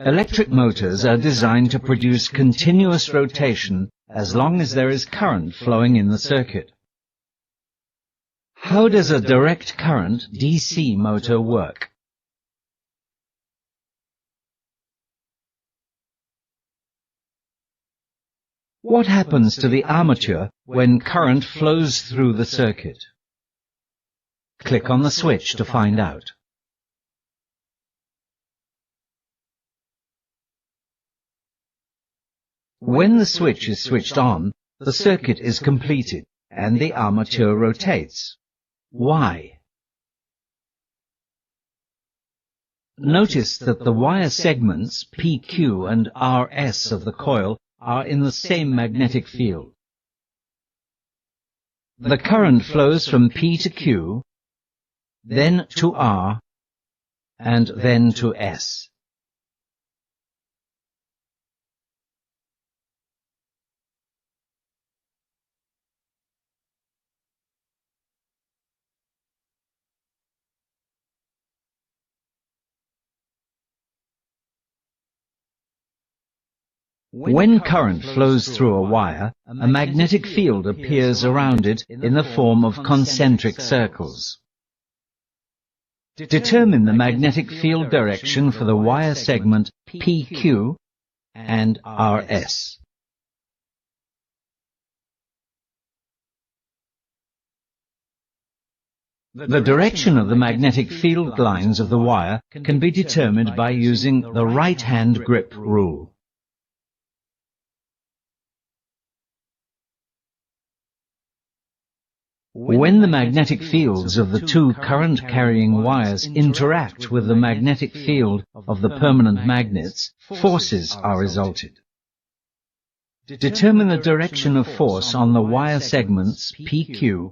Electric motors are designed to produce continuous rotation as long as there is current flowing in the circuit. How does a direct current DC motor work? What happens to the armature when current flows through the circuit? Click on the switch to find out. When the switch is switched on, the circuit is completed and the armature rotates. Why? Notice that the wire segments PQ and RS of the coil are in the same magnetic field. The current flows from P to Q, then to R, and then to S. When current flows through a wire, a magnetic field appears around it in the form of concentric circles. Determine the magnetic field direction for the wire segment PQ and RS. The direction of the magnetic field lines of the wire can be determined by using the right-hand grip rule. When the magnetic fields of the two current-carrying wires interact with the magnetic field of the permanent magnets, forces are resulted. Determine the direction of force on the wire segments PQ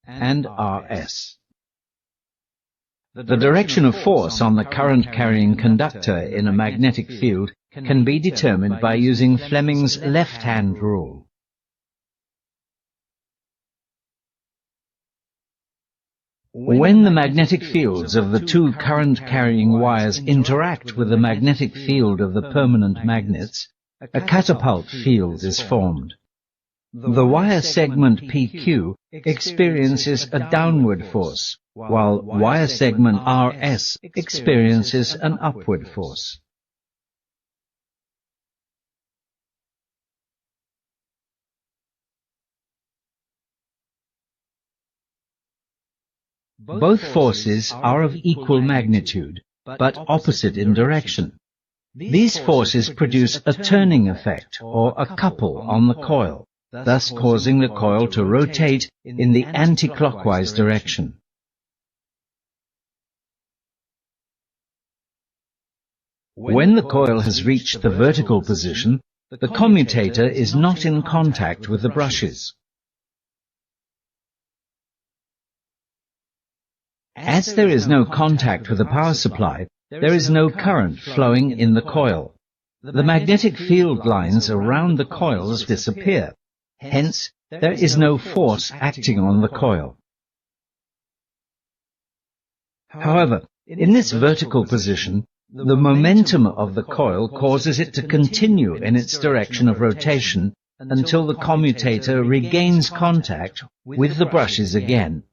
and RS. The direction of force on the current-carrying conductor in a magnetic field can be determined by using Fleming's left-hand rule. When the magnetic fields of the two current-carrying wires interact with the magnetic field of the permanent magnets, a catapult field is formed. The wire segment PQ experiences a downward force, while wire segment RS experiences an upward force. Both forces are of equal magnitude, but opposite in direction. These forces produce a turning effect, or a couple, on the coil, thus causing the coil to rotate in the anti-clockwise direction. When the coil has reached the vertical position, the commutator is not in contact with the brushes. As there is no contact with the power supply, there is no current flowing in the coil. The magnetic field lines around the coils disappear. Hence, there is no force acting on the coil. However, in this vertical position, the momentum of the coil causes it to continue in its direction of rotation until the commutator regains contact with the brushes again.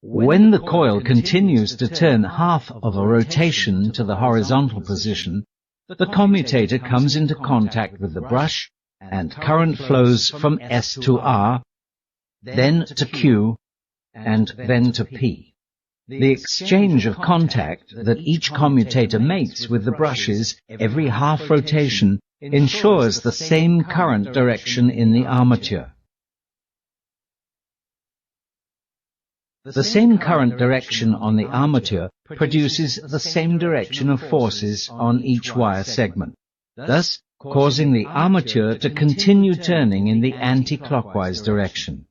When the coil continues to turn half of a rotation to the horizontal position, the commutator comes into contact with the brush, and current flows from S to R, then to Q, and then to P. The exchange of contact that each commutator makes with the brushes every half rotation ensures the same current direction in the armature. The same current direction on the armature produces the same direction of forces on each wire segment, thus causing the armature to continue turning in the anti-clockwise direction.